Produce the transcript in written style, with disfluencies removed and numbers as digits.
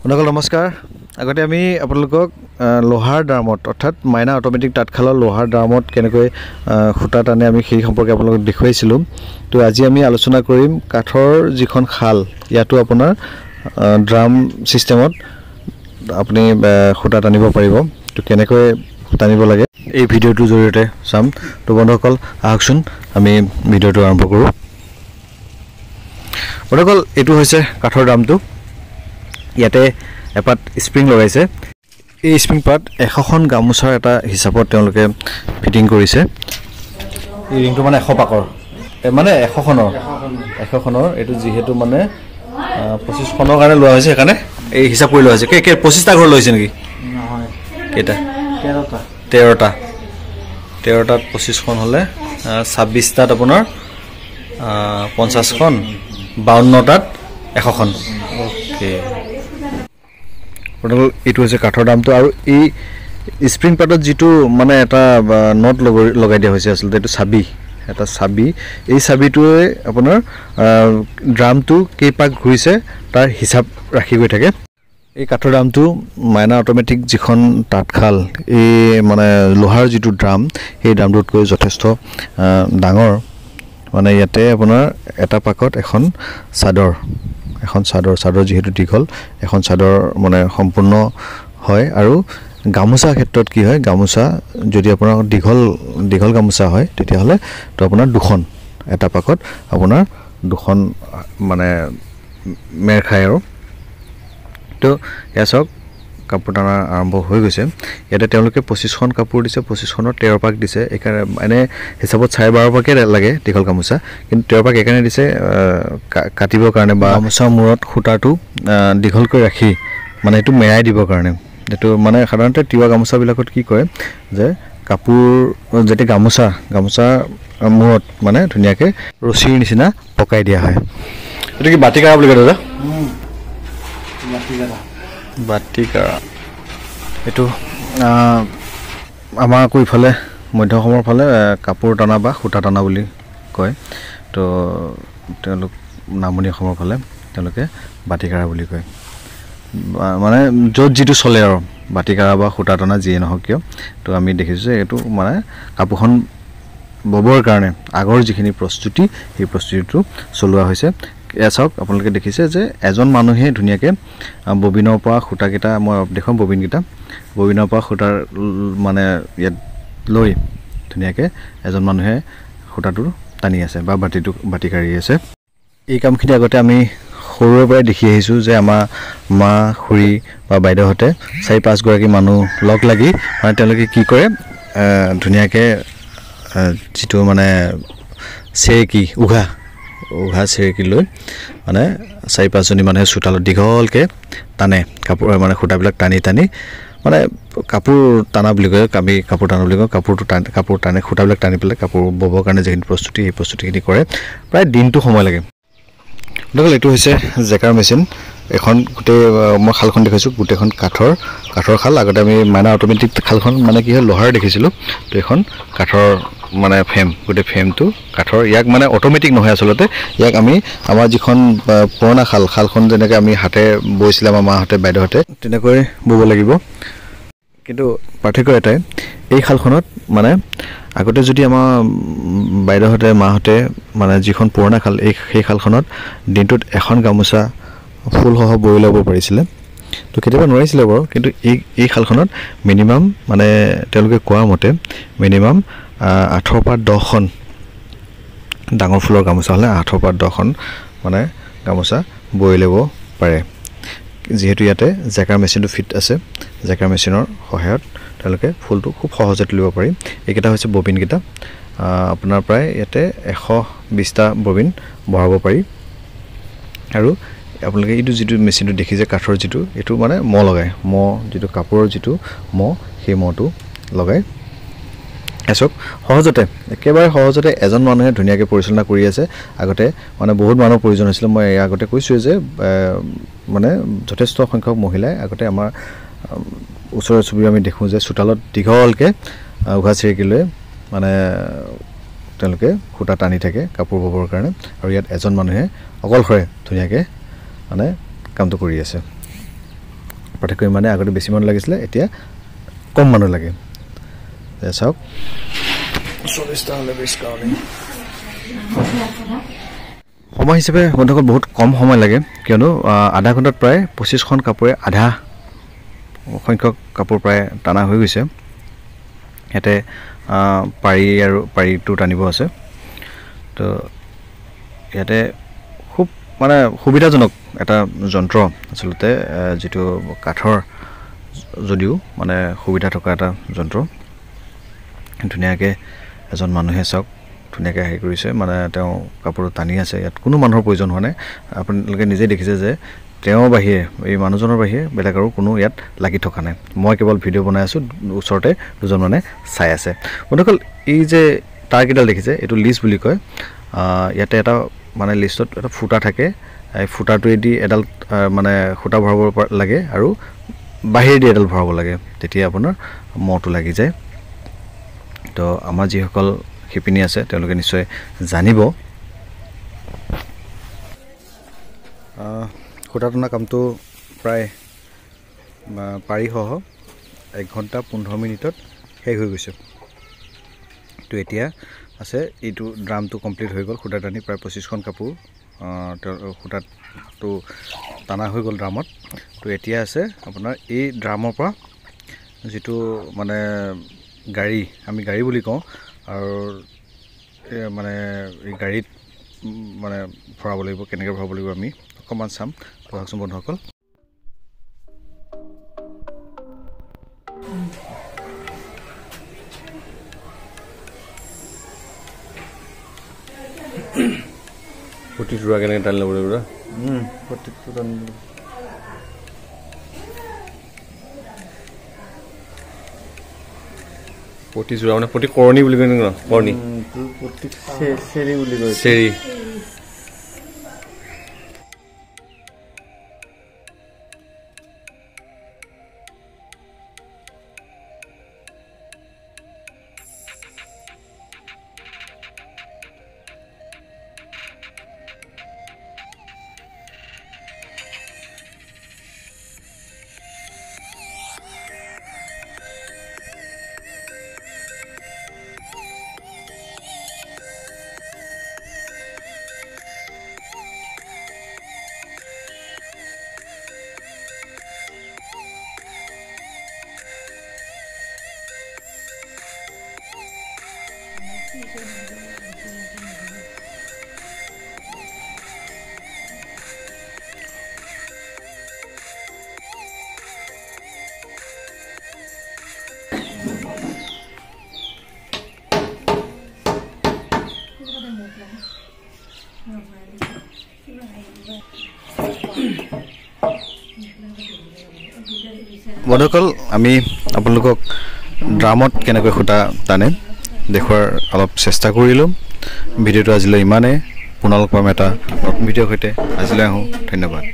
বন্ধুসকল নমস্কাৰ। আগতে আমি আপোনালোকক লোহাৰ ড্ৰামত অৰ্থাৎ মাইনা অট'মেটিক তাঁতশালৰ লোহাৰ ড্ৰামত কেনেকৈ সূতা টানে আমি সেই সম্পৰ্কে আপোনালোকক দেখুৱাইছিলোঁ। তো আজি আমি আলোচনা কৰিম কাঠৰ যিখন শাল, ইয়াতো আপোনাৰ ড্ৰাম ছিষ্টেমত আপুনি সূতা টানিব পাৰিব। তো কেনেকৈ টানিব লাগে এই ভিডিঅ'টোৰ জৰিয়তে চাম। তো বন্ধুসকল আহকচোন আমি ভিডিঅ'টো আৰম্ভ কৰোঁ। বন্ধুসকল এইটো হৈছে কাঠৰ ড্ৰামটো। ইয়াতে এপাত স্প্ৰিং লগাইছে। এই স্প্ৰিং পাত 100খন গামোচাৰ এটা হিচাপত তেওঁলোকে ফিটিং কৰিছে। এই ৰিংটো মানে 100 পাকৰ, মানে 100খনৰ এইটো যিহেতু মানে 25খনৰ কাৰণে লোৱা হৈছে, সেইকাৰণে এই হিচাপ কৰি লোৱা হৈছে। 25টা ঘৰ লৈছে নেকি? কেইটা? 13টাত 25খন হ'লে 26টাত আপোনাৰ 50খন, 52টাত 100খন। অ'কে, এইটো হৈছে কাঠৰ দামটো। আৰু এই স্প্ৰিং পাতত যিটো মানে এটা নট লগাই দিয়া হৈছে, আচলতে এইটো চাবি, এটা চাবি। এই চাবিটোৱে আপোনাৰ ড্ৰামটো কেইপাক ঘূৰিছে তাৰ হিচাপ ৰাখি গৈ থাকে। এই কাঠৰ ড্ৰামটো মাইনা অট'মেটিক যিখন তাঁতশাল, এই মানে লোহাৰ যিটো ড্ৰাম, সেই ড্ৰামটোতকৈ যথেষ্ট ডাঙৰ। মানে ইয়াতে আপোনাৰ এটা পাকত এখন চাদৰ যিহেতু দীঘল, এখন চাদৰ মানে সম্পূৰ্ণ হয়। আৰু গামোচা ক্ষেত্ৰত কি হয়, গামোচা যদি আপোনাৰ দীঘল গামোচা হয় তেতিয়াহ'লে তো আপোনাৰ দুখন, এটা পাকত আপোনাৰ দুখন মানে মেৰ খায়। আৰু তো এয়া চাওক, কাপোৰ টানা আৰম্ভ হৈ গৈছে। ইয়াতে তেওঁলোকে 25খন কাপোৰ দিছে, 25খনৰ 13 পাক দিছে। এইকাৰণে এনে হিচাপত 12.5 পাকে লাগে দীঘল গামোচা, কিন্তু 13 পাক এইকাৰণে দিছে কাটিবৰ কাৰণে বা গামোচাৰ মূৰত সূতাটো দীঘলকৈ ৰাখি মানে এইটো মেৰাই দিবৰ কাৰণে। এইটো মানে সাধাৰণতে তিৱা গামোচাবিলাকত কি কৰে যে কাপোৰ যেতিয়া গামোচাৰ মূৰত মানে ধুনীয়াকৈ ৰছীৰ নিচিনা পকাই দিয়া হয়। এইটো কি বাতি কাৰা বুলি কয় দাদা? বাতি কাৰা। এইটো আমাৰ আকৌ ইফালে মধ্য অসমৰ ফালে কাপোৰ টানা বা সূতা টানা বুলি কয়। তো তেওঁলোক নামনি অসমৰ ফালে তেওঁলোকে বাতি কাৰা বুলি কয়। মানে য'ত যিটো চলে আৰু বাতি কাৰা বা সূতা টানা যিয়ে নহওক কিয়। তো আমি দেখিছোঁ যে এইটো মানে কাপোৰখন ববৰ কাৰণে আগৰ যিখিনি প্ৰস্তুতি, সেই প্ৰস্তুতিটো চলোৱা হৈছে। এয়া চাওক, আপোনালোকে দেখিছে যে এজন মানুহে ধুনীয়াকৈ ববিনৰ পৰা সূতাকেইটা, মই দেখুৱাম ববিনৰ পৰা সূতাৰ মানে ইয়াত লৈ ধুনীয়াকৈ এজন মানুহে সূতাটো টানি আছে বা বাতি কাঢ়ি আছে। এই কামখিনি আগতে আমি সৰুৰে পৰাই দেখি আহিছোঁ যে আমাৰ মা, খুৰী বা বাইদেউহঁতে 4-5 গৰাকী মানুহ লগ লাগি মানে তেওঁলোকে কি কৰে, ধুনীয়াকৈ যিটো মানে চেৰেকী, উঘা চেৰেকী লৈ মানে 4-5জনী মানুহে চোতালত দীঘলকৈ টানে কাপোৰ, মানে সূতাবিলাক টানি মানে কাপোৰ টানা বুলি কয়, আমি কাপোৰ টানা বুলি কওঁ। কাপোৰ টানে সূতাবিলাক টানি পেলাই কাপোৰ ববৰ কাৰণে যিখিনি প্ৰস্তুতি, সেই প্ৰস্তুতিখিনি কৰে। প্ৰায় দিনটো সময় লাগে। গতিকে এইটো হৈছে জেকাৰ মেচিন এখন। গোটেই মই শালখন দেখাইছোঁ, গোটেইখন কাঠৰ শাল। আগতে আমি মাইনা অট'মেটিক শালখন মানে কি হয়, লোহাৰ দেখিছিলোঁ। তো এইখন কাঠৰ মানে ফ্ৰেম, গোটেই ফ্ৰেমটো কাঠৰ। ইয়াক মানে অট'মেটিক নহয় আচলতে, ইয়াক আমি আমাৰ যিখন পুৰণা শালখন যেনেকৈ আমি হাতে বৈছিলে আমাৰ মাহঁতে, বাইদেউহঁতে, তেনেকৈ ব'ব লাগিব। কিন্তু পাৰ্থক্য এটাই, এই শালখনত মানে আগতে যদি আমাৰ বাইদেউহঁতে, মাহঁতে মানে যিখন পুৰণা শাল, সেই শালখনত দিনটোত এখন গামোচা ফুলসহ বৈ ল'ব পাৰিছিলে। তো কেতিয়াবা নোৱাৰিছিলে বাৰু, কিন্তু এই শালখনত মিনিমাম মানে তেওঁলোকে কোৱা মতে মিনিমাম 8ৰ পৰা 10খন, ডাঙৰ ফুলৰ গামোচা হ'লে 8ৰ পৰা 10খন মানে গামোচা বৈ ল'ব পাৰে। যিহেতু ইয়াতে জেকাৰ মেচিনটো ফিট আছে, জেকাৰ মেচিনৰ সহায়ত তেওঁলোকে ফুলটো খুব সহজে তুলিব পাৰি। এইকেইটা হৈছে ববিনকেইটা। আপোনাৰ প্ৰায় ইয়াতে 120টা ববিন বহাব পাৰি। আৰু আপোনালোকে এইটো যিটো মেচিনটো দেখিছে কাঠৰ যিটো, এইটো মানে লগায়, যিটো কাপোৰৰ যিটো সেই মহটো লগায়। এচক সহজতে, একেবাৰে সহজতে এজন মানুহে ধুনীয়াকৈ পৰিচালনা কৰি আছে। আগতে মানে বহুত মানুহৰ প্ৰয়োজন হৈছিলে। মই আগতে কৈছোঁ যে মানে যথেষ্ট সংখ্যক মহিলাই আগতে আমাৰ ওচৰ চুবুৰীয়া আমি দেখোঁ যে চোতালত দীঘলকৈ উঘা চেৰেকী লৈ মানে তেওঁলোকে সূতা টানি থাকে কাপোৰ ববৰ কাৰণে। আৰু ইয়াত এজন মানুহে অকলশৰে ধুনীয়াকৈ মানে কামটো কৰি আছে। পাৰ্থক্য ইমানে আগতে বেছি মানুহ লাগিছিলে এতিয়া কম মানুহ লাগে চাওক 40টা হ'লে বেছি কাৰণে সময় হিচাপে বন্ধুসকল বহুত কম সময় লাগে কিয়নো আধা ঘণ্টাত প্ৰায় 25খন কাপোৰে আধা সংখ্যক কাপোৰ প্ৰায় টানা হৈ গৈছে ইয়াতে পাৰি আৰু পাৰিটো টানিব আছে তো ইয়াতে খুব মানে সুবিধাজনক এটা যন্ত্ৰ আচলতে যেটো কাঠৰ যদিও মানে সুবিধা থকা এটা যন্ত্ৰ ধুনীয়াকৈ এজন মানুহে চাওক ধুনীয়াকৈ হেৰি কৰিছে মানে তেওঁ কাপোৰ টানি আছে ইয়াত কোনো মানুহৰ প্ৰয়োজন হোৱা নাই আপোনালোকে নিজে দেখিছে যে তেওঁৰ বাহিৰে এই মানুহজনৰ বাহিৰে বেলেগ আৰু কোনো ইয়াত লাগি থকা নাই মই কেৱল ভিডিঅ' বনাই আছোঁ ওচৰতে দুজন মানে চাই আছে বন্ধুসকল এই যে টাৰকেইডাল দেখিছে এইটো লিষ্ট বুলি কয় ইয়াতে এটা মানে লিষ্টত এটা ফুটা থাকে এই ফুটাটোৱেদি এডাল মানে খুঁটা ভৰাব লাগে আৰু বাহিৰেদি এডাল ভৰাব লাগে তেতিয়া আপোনাৰ মহটো লাগি যায় তো আমাৰ যিসকল শিপিনী আছে তেওঁলোকে নিশ্চয় জানিব খুঁটা টনা কামটো প্ৰায় পাৰিসহ 1 ঘণ্টা 15 মিনিটত শেষ হৈ গৈছে তো এতিয়া আছে এইটো ড্ৰামটো কমপ্লিট হৈ গ'ল খুঁটা টানি প্ৰায় 25খন কাপোৰ খুঁটাটো টানা হৈ গ'ল ড্ৰামত তো এতিয়া আছে আপোনাৰ এই ড্ৰামৰ পৰা যিটো মানে গাড়ী আমি গাড়ী বুলি কওঁ আৰু মানে এই গাড়ীত মানে ভৰাব লাগিব কেনেকৈ ভৰাব লাগিব আমি অকণমান চাম পঢ়কচোন বন্ধুসকল প্ৰতিটো ৰোৱা কেনেকৈ টানি ল'ব লাগিব প্ৰতিটো টানি প্ৰতি যোৰা মানে প্ৰতি কৰণী বুলি কয় ন কৰণী প্ৰতি চেৰি বুলি কয় চেৰি বন্ধুসকল আমি আপোনালোকক ড্ৰামত কেনেকৈ খুঁটা টানে দেখুৱাৰ অলপ চেষ্টা কৰিলোঁ ভিডিঅ'টো আজিলৈ ইমানেই পুনৰ লগ পাম এটা নতুন ভিডিঅ'ৰ সৈতে আজিলৈ আহোঁ ধন্যবাদ